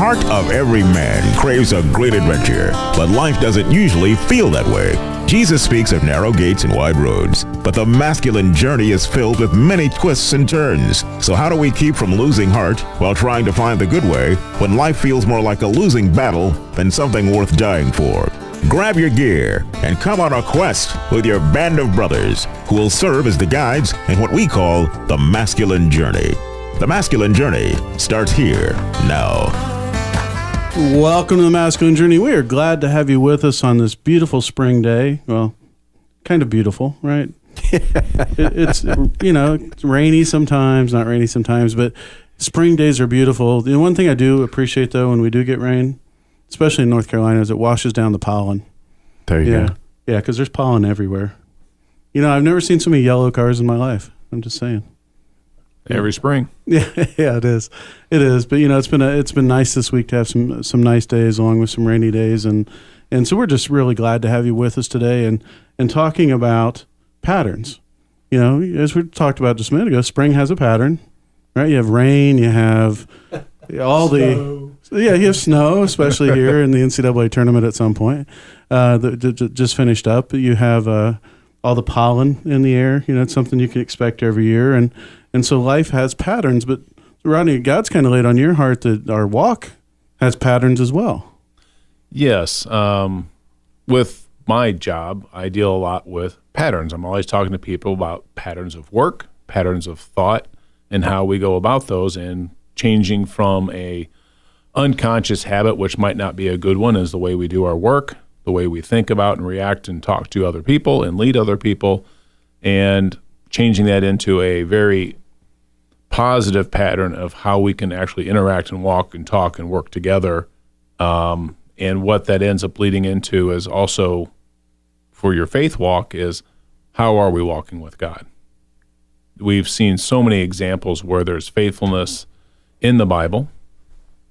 heart of every man craves a great adventure, but life doesn't usually feel that way. Jesus speaks of narrow gates and wide roads, but the masculine journey is filled with many twists and turns. So how do we keep from losing heart while trying to find the good way when life feels more like a losing battle than something worth dying for? Grab your gear and come on a quest with your band of brothers who will serve as the guides in what we call the masculine journey. The masculine journey starts here now. Welcome to the Masculine Journey. We are glad to have you with us on this beautiful spring day. Well, kind of beautiful, right? It's rainy sometimes, not rainy sometimes, but spring days are beautiful. The one thing I do appreciate, though, when we do get rain, especially in North Carolina, is it washes down the pollen. There you go. Yeah, because there's pollen everywhere. I've never seen so many yellow cars in my life. I'm just saying. Every spring. Yeah, it is. It is. But it's been nice this week to have some nice days along with some rainy days, and so we're just really glad to have you with us today and talking about patterns. As we talked about just a minute ago, spring has a pattern, right? You have rain, you have all you have snow, especially here in the NCAA tournament at some point that just finished up. You have all the pollen in the air. It's something you can expect every year, and so life has patterns, but Rodney, God's kind of laid on your heart that our walk has patterns as well. Yes. With my job, I deal a lot with patterns. I'm always talking to people about patterns of work, patterns of thought, and how we go about those, and changing from a unconscious habit, which might not be a good one, is the way we do our work, the way we think about and react and talk to other people and lead other people, and changing that into a very positive pattern of how we can actually interact and walk and talk and work together. And what that ends up leading into is also, for your faith walk, is how are we walking with God? We've seen so many examples where there's faithfulness in the Bible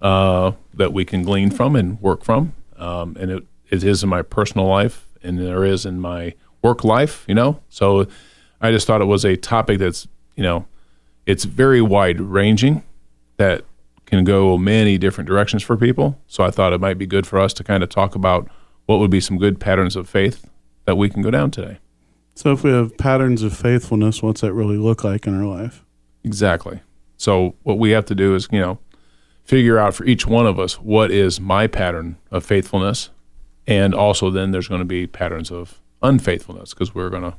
that we can glean from and work from. And it is in my personal life, and there is in my work life, So I just thought it was a topic that's, it's very wide-ranging, that can go many different directions for people. So I thought it might be good for us to kind of talk about what would be some good patterns of faith that we can go down today. So if we have patterns of faithfulness, what's that really look like in our life? Exactly. So what we have to do is, figure out for each one of us, what is my pattern of faithfulness? And also then there's going to be patterns of unfaithfulness, because we're going to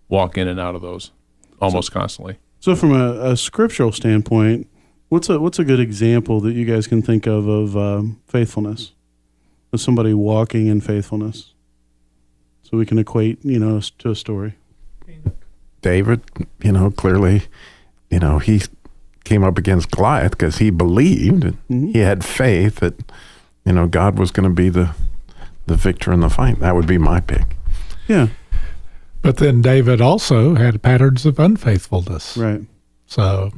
walk in and out of those almost constantly. So from a scriptural standpoint, what's a good example that you guys can think of faithfulness, of somebody walking in faithfulness, so we can equate, to a story? David, clearly, he came up against Goliath because he believed, and he had faith that, God was going to be the victor in the fight. That would be my pick. Yeah. But then David also had patterns of unfaithfulness. Right. So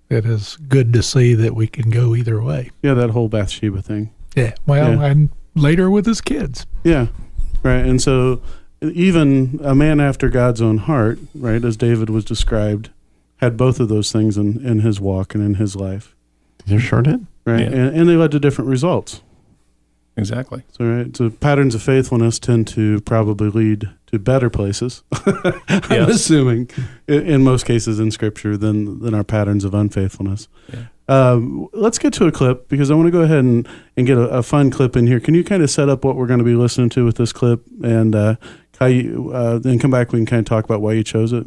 it is good to see that we can go either way. Yeah, that whole Bathsheba thing. Yeah. Well, and later with his kids. Yeah. Right. And so even a man after God's own heart, right, as David was described, had both of those things in his walk and in his life. You sure did. Right. Yeah. And they led to different results. Exactly. So patterns of faithfulness tend to probably lead to better places, I'm assuming, in most cases in Scripture, than our patterns of unfaithfulness. Yeah. Let's get to a clip, because I want to go ahead and get a fun clip in here. Can you kind of set up what we're going to be listening to with this clip, and then come back, we can kind of talk about why you chose it?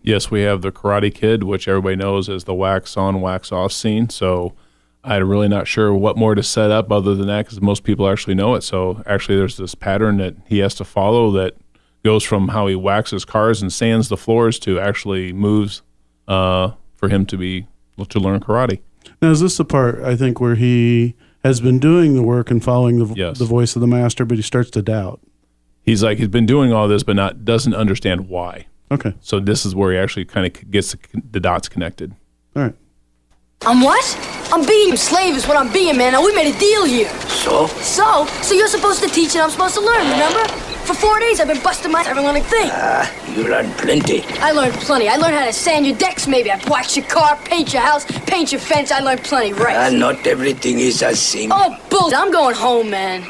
Yes, we have the Karate Kid, which everybody knows as the wax on, wax off scene. So I'm really not sure what more to set up other than that, because most people actually know it. So actually there's this pattern that he has to follow that goes from how he waxes cars and sands the floors to actually moves for him to learn karate. Now, is this the part, I think, where he has been doing the work and following the voice of the master, but he starts to doubt? He's been doing all this, but doesn't understand why. Okay. So this is where he actually kind of gets the dots connected. All right. On what? I'm being a slave is what I'm being, man. Now, we made a deal here. So? So you're supposed to teach and I'm supposed to learn, remember? For 4 days, I've been busting my every learning thing. You learned plenty. I learned plenty. I learned how to sand your decks, maybe. I wax your car, paint your house, paint your fence. I learned plenty, right? Not everything is as simple. Oh, bull! I'm going home, man.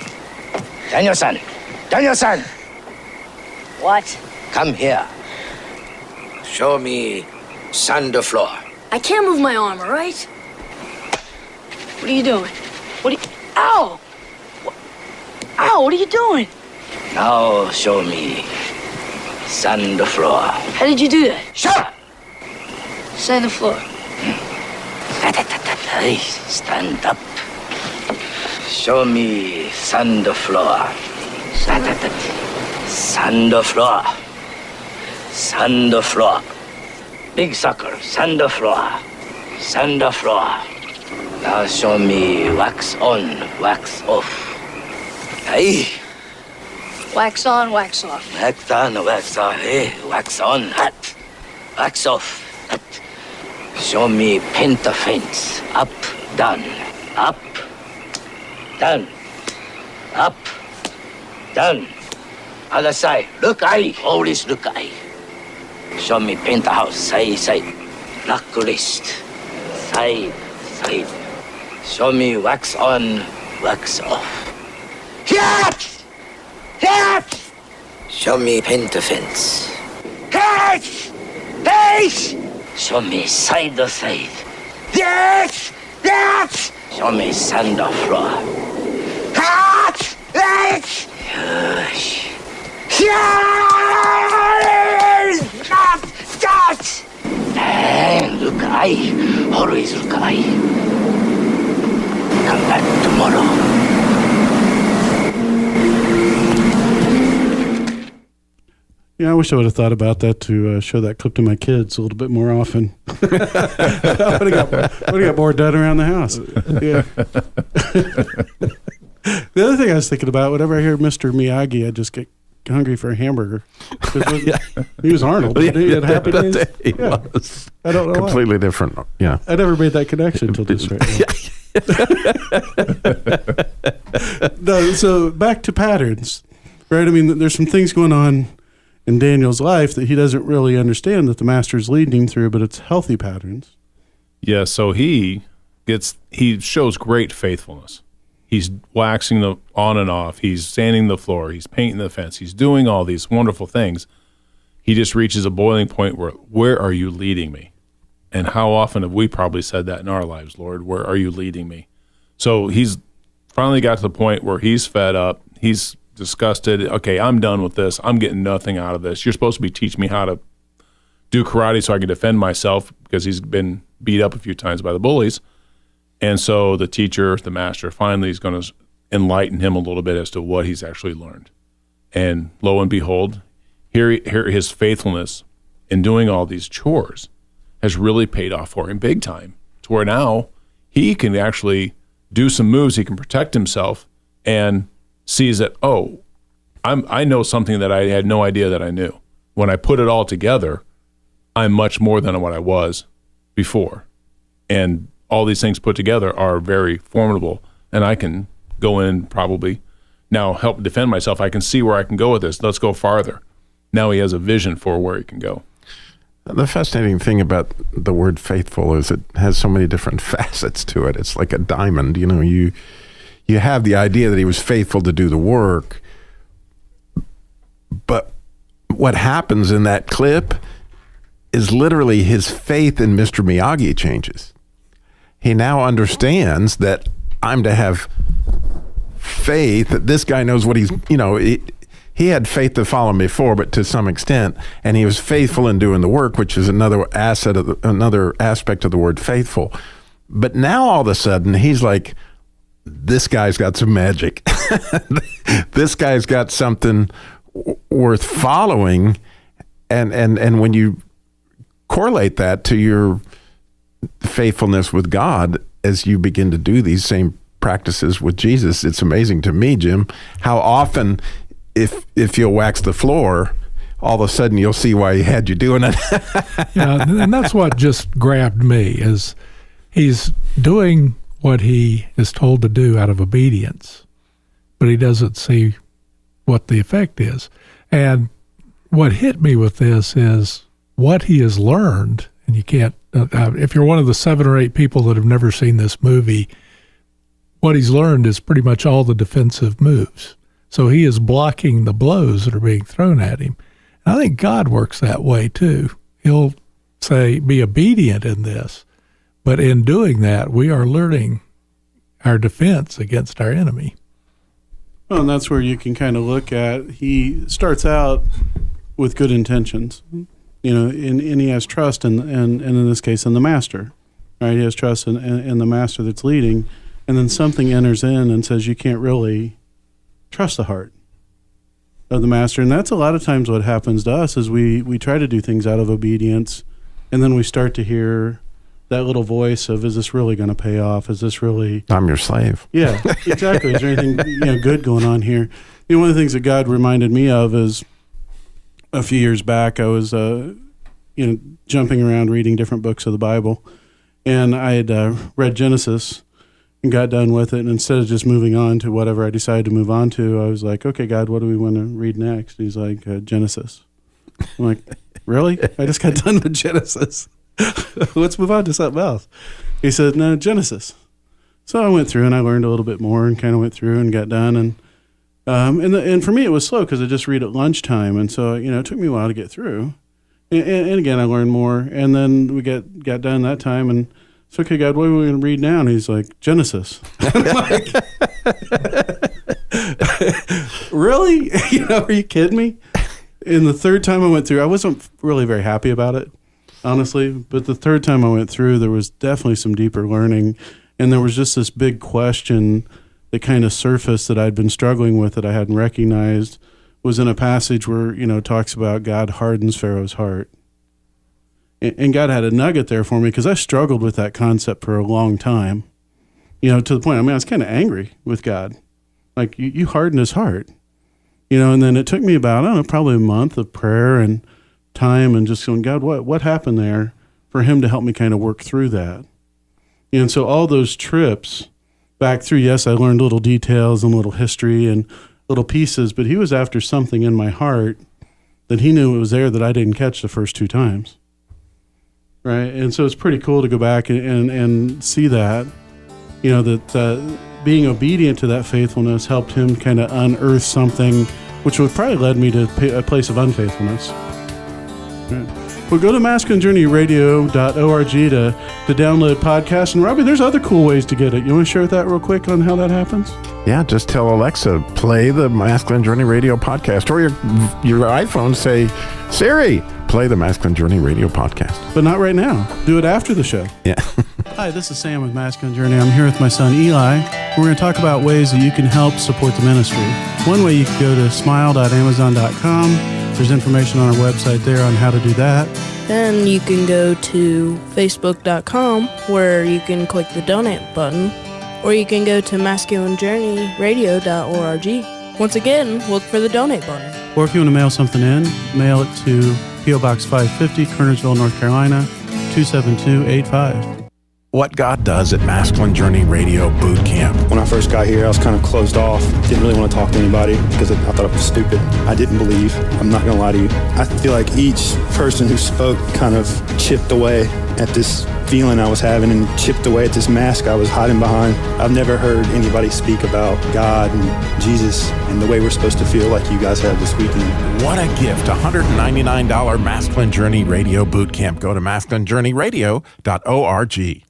Daniel-san! Daniel-san! What? Come here. Show me sand the floor. I can't move my arm, all right? What are you doing? Ow! Ow, what are you doing? Now show me sand the floor. How did you do that? Shut up! Sand the floor. Hey, stand up. Show me sand the floor. Sand the floor. Sand the floor. Big sucker, sand the floor. Sand the floor. Now show me wax on, wax off. Hey. Wax on, wax off. Wax on, wax off. Hey, wax on, hot. Wax off, hot. Show me paint the fence. Up, down. Up, down. Up, down. Other side. Look eye. Always look eye. Show me paint the house. Side, side. Lock wrist. Side, side. Show me wax on, wax off. Hit! Hit! Show me paint the fence. Hit! Hit! Show me side to side. Yes! Yes! Show me sand the floor. Hit! Hit! Yes! Yes! Yes! And look eye. Always look eye. Come back tomorrow. Yeah, I wish I would have thought about that to show that clip to my kids a little bit more often. I would have got more done around the house. Yeah. The other thing I was thinking about, whenever I hear Mr. Miyagi, I just get hungry for a hamburger. He was Arnold. He had Happy Days. He was. I don't know Completely why. different. Yeah. I never made that connection until this right now. No, so back to patterns, right? I mean, there's some things going on in Daniel's life that he doesn't really understand that the master's leading him through, but it's healthy patterns. Yeah, so he shows great faithfulness. He's waxing the on and off. He's sanding the floor. He's painting the fence. He's doing all these wonderful things. He just reaches a boiling point where are you leading me? And how often have we probably said that in our lives, Lord, where are you leading me? So he's finally got to the point where he's fed up. He's disgusted. Okay, I'm done with this. I'm getting nothing out of this. You're supposed to be teaching me how to do karate so I can defend myself, because he's been beat up a few times by the bullies. And so the teacher, the master, finally is going to enlighten him a little bit as to what he's actually learned. And lo and behold, here his faithfulness in doing all these chores has really paid off for him big time, to where now he can actually do some moves. He can protect himself and sees that, oh, I know something that I had no idea that I knew. When I put it all together, I'm much more than what I was before. And all these things put together are very formidable, and I can go in probably now help defend myself. I can see where I can go with this. Let's go farther. Now he has a vision for where he can go. The fascinating thing about the word faithful is it has so many different facets to it. It's like a diamond. You know, you have the idea that he was faithful to do the work, but what happens in that clip is literally his faith in Mr. Miyagi changes. He now understands that I'm to have faith that this guy knows what he's, you know, he had faith to follow him before, but to some extent, and he was faithful in doing the work, which is another aspect of the word faithful. But now all of a sudden he's like, this guy's got some magic. This guy's got something worth following. And when you correlate that to your faithfulness with God as you begin to do these same practices with Jesus, it's amazing to me, Jim, how often if you'll wax the floor, all of a sudden you'll see why he had you doing it. Yeah, and that's what just grabbed me, is he's doing what he is told to do out of obedience, but he doesn't see what the effect is. And what hit me with this is what he has learned, and you can't, if you're one of the 7 or 8 people that have never seen this movie, what he's learned is pretty much all the defensive moves. So he is blocking the blows that are being thrown at him. And I think God works that way too. He'll say, be obedient in this. But in doing that, we are learning our defense against our enemy. Well, and that's where you can kind of look at, he starts out with good intentions, and he has trust and in this case in the master, right? He has trust in the master that's leading, and then something enters in and says you can't really trust the heart of the master. And that's a lot of times what happens to us is we try to do things out of obedience, and then we start to hear that little voice of, is this really going to pay off? Is this really... I'm your slave. Yeah, exactly. Is there anything good going on here? One of the things that God reminded me of is a few years back, I was jumping around reading different books of the Bible, and I had read Genesis and got done with it, and instead of just moving on to whatever I decided to move on to, I was like, okay, God, what do we want to read next? And he's like, Genesis. I'm like, really? I just got done with Genesis. Let's move on to something else. He said, no, Genesis. So I went through and I learned a little bit more and kind of went through and got done. And for me, it was slow because I just read at lunchtime. And so, it took me a while to get through. And again, I learned more. And then we got done that time. And it's okay, God, what are we going to read now? And he's like, Genesis. I'm like, really? Are you kidding me? And the third time I went through, I wasn't really very happy about it, honestly. But the third time I went through, there was definitely some deeper learning. And there was just this big question that kind of surfaced that I'd been struggling with that I hadn't recognized, was in a passage where, it talks about God hardens Pharaoh's heart. And God had a nugget there for me because I struggled with that concept for a long time, to the point, I was kind of angry with God. Like, you hardened his heart, and then it took me about, I don't know, probably a month of prayer and time and just going, God, what happened there for him to help me kind of work through that? And so all those trips back through, yes, I learned little details and little history and little pieces, but he was after something in my heart that he knew it was there that I didn't catch the first 2 times. Right. And so it's pretty cool to go back and see that, that being obedient to that faithfulness helped him kind of unearth something, which would probably led me to a place of unfaithfulness. Right. Well, go to masculinejourneyradio.org to download podcasts. And Robbie, there's other cool ways to get it. You want to share that real quick on how that happens? Yeah, just tell Alexa, play the Masculine Journey Radio podcast, or your iPhone, say, Siri, play the Masculine Journey Radio podcast. But not right now. Do it after the show. Yeah. Hi, this is Sam with Masculine Journey. I'm here with my son Eli. We're going to talk about ways that you can help support the ministry. One way, you can go to smile.amazon.com. There's information on our website there on how to do that. Then you can go to facebook.com where you can click the donate button, or you can go to masculinejourneyradio.org. Once again, look for the donate button. Or if you want to mail something in, mail it to P.O. Box 550, Kernersville, North Carolina, 27285. What God does at Masculine Journey Radio Boot Camp. When I first got here, I was kind of closed off. Didn't really want to talk to anybody because I thought I was stupid. I didn't believe. I'm not going to lie to you. I feel like each person who spoke kind of chipped away at this feeling I was having and chipped away at this mask I was hiding behind. I've never heard anybody speak about God and Jesus and the way we're supposed to feel like you guys have this weekend. What a gift. $199 Masculine Journey Radio Boot Camp. Go to masculinejourneyradio.org.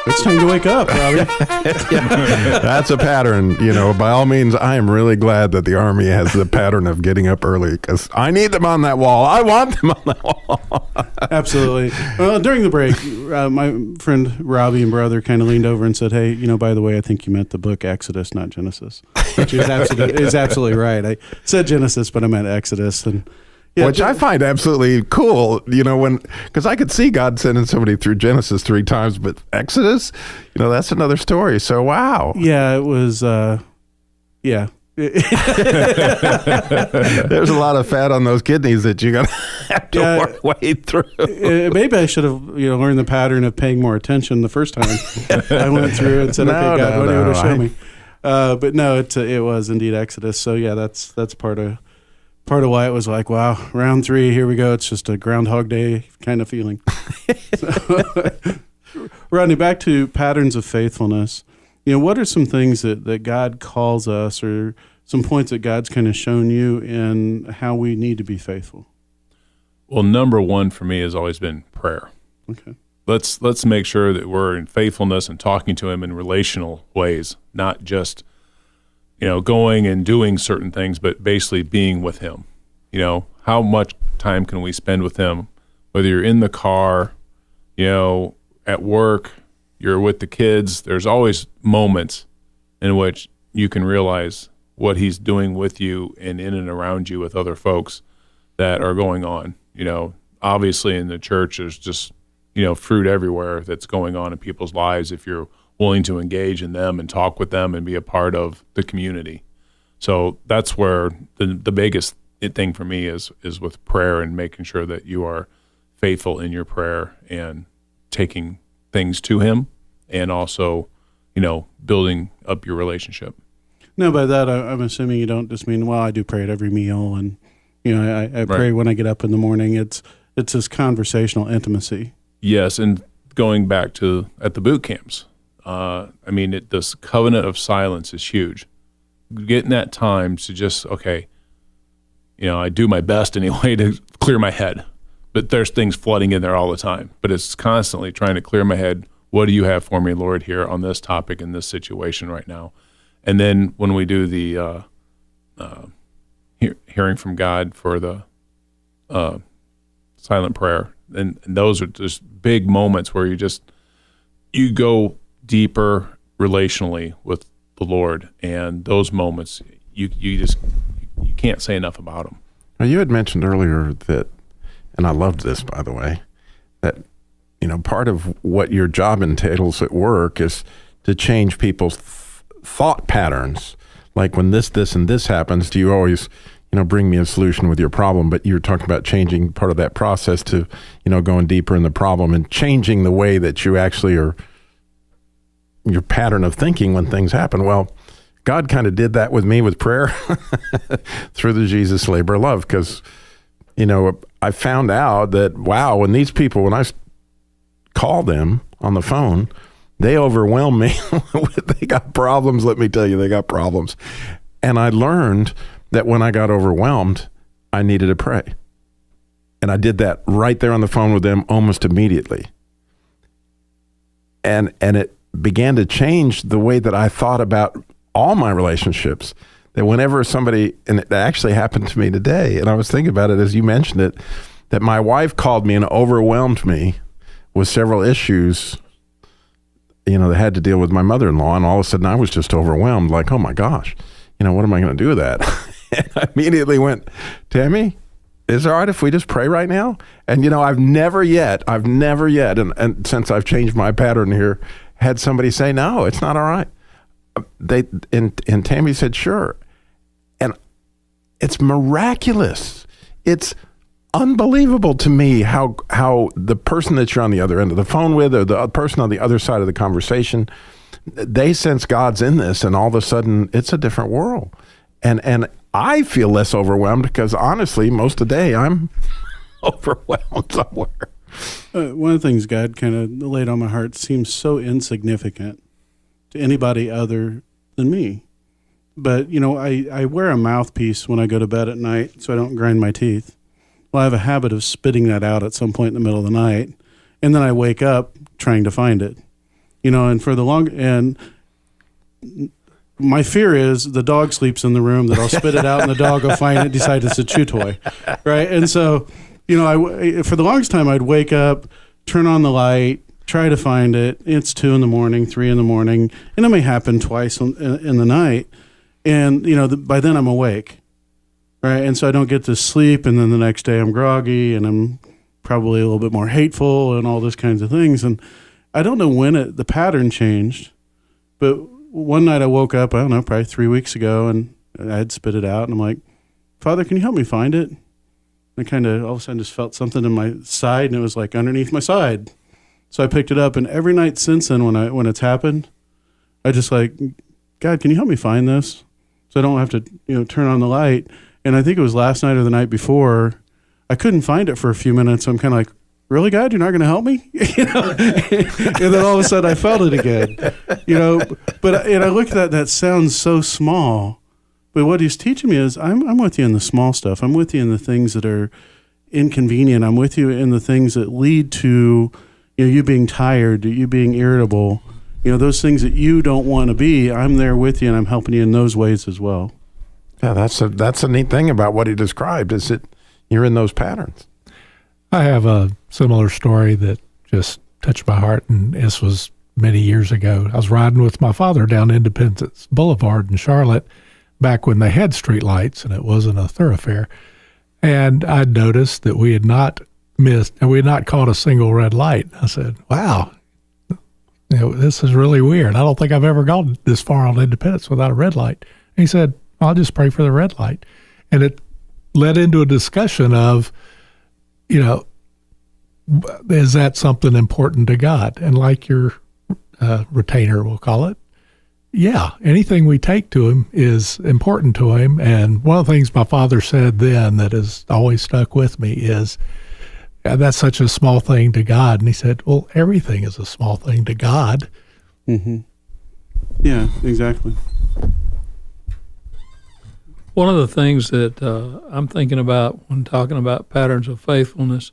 It's time to wake up, Robbie. That's a pattern. By all means, I am really glad that the Army has the pattern of getting up early because I need them on that wall. I want them on that wall. Absolutely. Well, during the break, my friend Robbie and brother kind of leaned over and said, hey, by the way, I think you meant the book Exodus, not Genesis. Which is absolutely right. I said Genesis, but I meant Exodus. And, Yeah, which I find absolutely cool, because I could see God sending somebody through Genesis 3 times, but Exodus, that's another story. So, wow. Yeah, it was, yeah. There's a lot of fat on those kidneys that you're going to have to wade through. Maybe I should have, learned the pattern of paying more attention the first time I went through and said, "Okay, God, what do you want to show me?" But no, it was indeed Exodus. So yeah, that's part of why it was like, wow, round 3, here we go. It's just a Groundhog Day kind of feeling. Rodney, back to patterns of faithfulness. What are some things that God calls us, or some points that God's kind of shown you in how we need to be faithful? Well, number one for me has always been prayer. Okay. Let's make sure that we're in faithfulness and talking to Him in relational ways, not just, going and doing certain things, but basically being with Him. How much time can we spend with Him? Whether you're in the car, at work, you're with the kids, there's always moments in which you can realize what He's doing with you and in and around you with other folks that are going on. Obviously in the church, there's just, fruit everywhere that's going on in people's lives if you're willing to engage in them and talk with them and be a part of the community. So that's where the biggest thing for me is with prayer, and making sure that you are faithful in your prayer and taking things to Him, and also, building up your relationship. No, by that, I'm assuming you don't just mean, well, I do pray at every meal, and, I pray when I get up in the morning. It's this conversational intimacy. Yes, and going back to at the boot camps, this covenant of silence is huge. Getting that time to just, okay, I do my best anyway to clear my head, but there's things flooding in there all the time. But it's constantly trying to clear my head. What do you have for me, Lord, here on this topic, in this situation right now? And then when we do the hearing from God for the silent prayer, and those are just big moments where you go deeper relationally with the Lord, and those moments you can't say enough about them. Well, you had mentioned earlier that, and I loved this, by the way, that part of what your job entails at work is to change people's thought patterns. Like when this, and this happens, do you always, bring me a solution with your problem? But you're talking about changing part of that process to, going deeper in the problem and changing the way that you actually are, your pattern of thinking when things happen. Well, God kind of did that with me with prayer through the Jesus Labor of Love, because, I found out that, wow, when these people, when I call them on the phone, they overwhelm me. They got problems. Let me tell you, they got problems. And I learned that when I got overwhelmed, I needed to pray. And I did that right there on the phone with them almost immediately. And it began to change the way that I thought about all my relationships. That whenever somebody, and it actually happened to me today, and I was thinking about it as you mentioned it, that my wife called me and overwhelmed me with several issues, that had to deal with my mother-in-law, and all of a sudden I was just overwhelmed, like, oh my gosh, what am I going to do with that? And I immediately went, Tammy, is it all right if we just pray right now? And I've never yet, and since I've changed my pattern here, had somebody say, no, it's not all right. And Tammy said, sure. And it's miraculous. It's unbelievable to me how the person that you're on the other end of the phone with, or the person on the other side of the conversation, they sense God's in this, and all of a sudden it's a different world. And I feel less overwhelmed because honestly, most of the day I'm overwhelmed somewhere. One of the things God kind of laid on my heart seems so insignificant to anybody other than me. But, I wear a mouthpiece when I go to bed at night so I don't grind my teeth. Well, I have a habit of spitting that out at some point in the middle of the night, and then I wake up trying to find it. And for the and my fear is the dog sleeps in the room, that I'll spit it out and the dog will find it, decide it's a chew toy, right? And so, for the longest time, I'd wake up, turn on the light, try to find it. It's 2 a.m, 3 a.m, and it may happen twice in the night. And, by then I'm awake. right? And so I don't get to sleep, and then the next day I'm groggy, and I'm probably a little bit more hateful and all those kinds of things. And I don't know when the pattern changed, but one night I woke up, I don't know, probably 3 weeks ago, and I had spit it out, and I'm like, Father, can you help me find it? And I kind of all of a sudden just felt something in my side, and it was like underneath my side. So I picked it up, and every night since then when it's happened, I just like, God, can you help me find this? So I don't have to, turn on the light. And I think it was last night or the night before, I couldn't find it for a few minutes. So I'm kind of like, really, God, you're not going to help me? And then all of a sudden I felt it again, but I looked at that sounds so small, but what he's teaching me is I'm with you in the small stuff. I'm with you in the things that are inconvenient. I'm with you in the things that lead to, you being tired, you being irritable, those things that you don't want to be. I'm there with you, and I'm helping you in those ways as well. Yeah, that's a neat thing about what he described, is that you're in those patterns. I have a similar story that just touched my heart, and this was many years ago. I was riding with my father down Independence Boulevard in Charlotte back when they had street lights and it wasn't a thoroughfare. And I noticed that we had not caught a single red light. I said, wow, this is really weird. I don't think I've ever gone this far on Independence without a red light. And he said, I'll just pray for the red light. And it led into a discussion of, is that something important to God? And like your retainer will call it, yeah, anything we take to him is important to him. And one of the things my father said then that has always stuck with me is, that's such a small thing to God. And he said, well, everything is a small thing to God. Mm-hmm. Yeah, exactly. One of the things that I'm thinking about when talking about patterns of faithfulness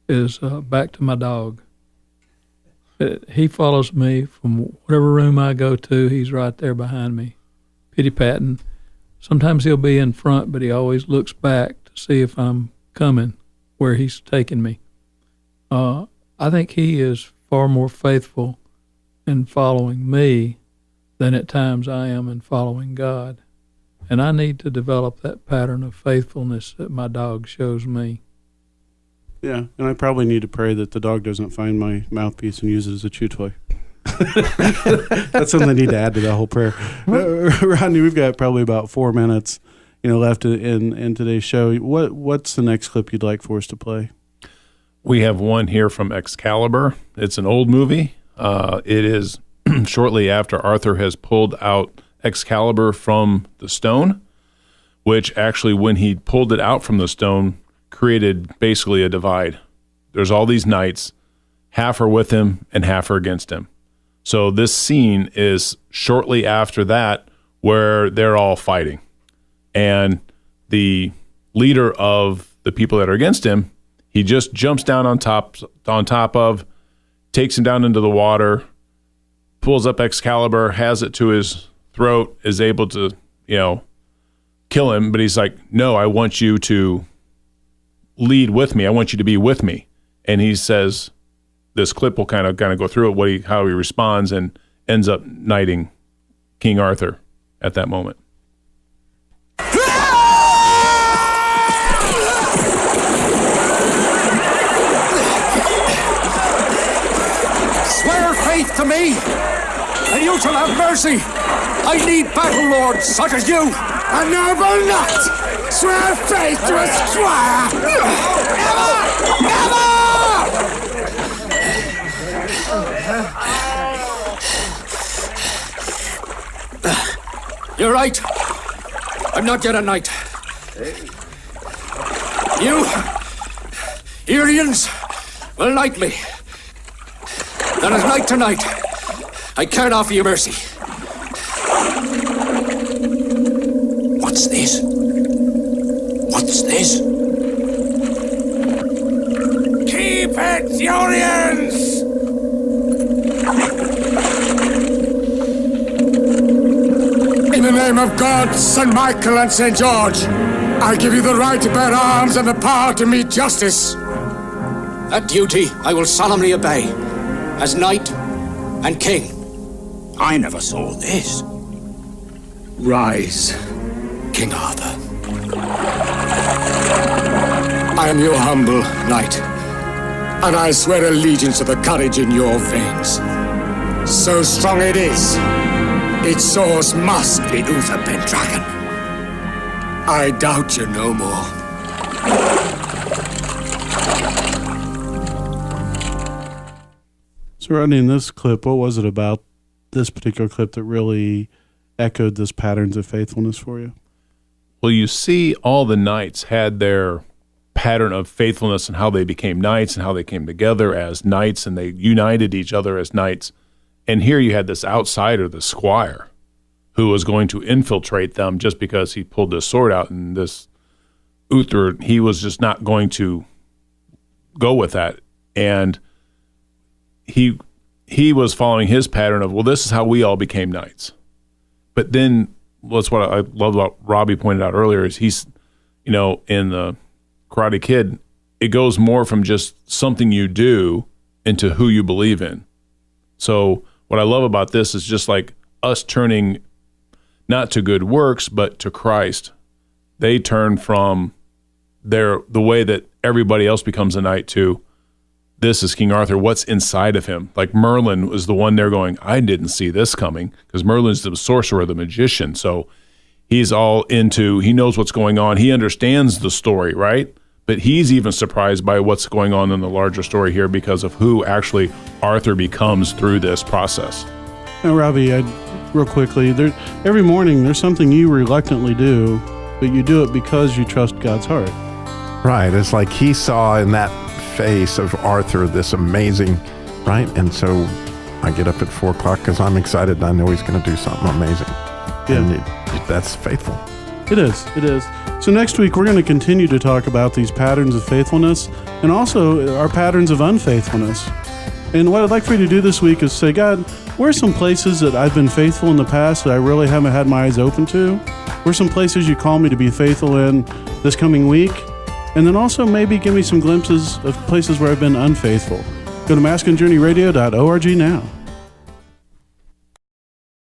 is back to my dog. He follows me from whatever room I go to. He's right there behind me, pity-patting. Sometimes he'll be in front, but he always looks back to see if I'm coming where he's taking me. I think he is far more faithful in following me than at times I am in following God. And I need to develop that pattern of faithfulness that my dog shows me. Yeah, and I probably need to pray that the dog doesn't find my mouthpiece and use it as a chew toy. That's something I need to add to that whole prayer. Rodney, we've got probably about 4 minutes, left in today's show. What's the next clip you'd like for us to play? We have one here from Excalibur. It's an old movie. It is shortly after Arthur has pulled out Excalibur from the stone, which actually, when he pulled it out from the stone, created basically a divide. There's all these knights, half are with him and half are against him. So this scene is shortly after that, where they're all fighting. And the leader of the people that are against him, he just jumps down on top of, takes him down into the water, pulls up Excalibur, has it to his throat, is able to, kill him. But he's like, no, I want you to lead with me. I want you to be with me. And he says, this clip will kind of go through it, how he responds, and ends up knighting King Arthur at that moment. Swear faith to me, and you shall have mercy. I need battle lords such as you. A noble knight, swear faith to a squire. Never! You're right. I'm not yet a knight. You, Irians, will knight me. Then as knight to knight, I can't offer you mercy. What's this? What's this? Keep it, Urians! In the name of God, St. Michael and St. George, I give you the right to bear arms and the power to meet justice. That duty I will solemnly obey, as knight and king. I never saw this. Rise, King Arthur. I am your humble knight, and I swear allegiance to the courage in your veins. So strong it is, its source must be Uther Pendragon. I doubt you no more. So, Rodney, in this clip, what was it about this particular clip that really echoed this patterns of faithfulness for you? Well, you see all the knights had their pattern of faithfulness and how they became knights and how they came together as knights and they united each other as knights. And here you had this outsider, the squire, who was going to infiltrate them just because he pulled his sword out, and this Uther, he was just not going to go with that. And he was following his pattern of, well, this is how we all became knights. But then, that's what I love about Robbie pointed out earlier, is he's, in the Karate Kid, it goes more from just something you do into who you believe in. So what I love about this is just like us turning not to good works, but to Christ. They turn from the way that everybody else becomes a knight to, this is King Arthur, what's inside of him. Like Merlin was the one there going, I didn't see this coming, because Merlin's the sorcerer, the magician. So he's all into, he knows what's going on. He understands the story, right? But he's even surprised by what's going on in the larger story here because of who actually Arthur becomes through this process. Now, Robbie, real quickly, every morning there's something you reluctantly do, but you do it because you trust God's heart. Right. It's like he saw in that face of Arthur this amazing, right? And so I get up at 4 o'clock because I'm excited. I know he's going to do something amazing. Yeah. And that's faithful. It is. It is. So next week, we're going to continue to talk about these patterns of faithfulness and also our patterns of unfaithfulness. And what I'd like for you to do this week is say, God, where are some places that I've been faithful in the past that I really haven't had my eyes open to? Where are some places you call me to be faithful in this coming week? And then also maybe give me some glimpses of places where I've been unfaithful. Go to masculinejourneyradio.org now.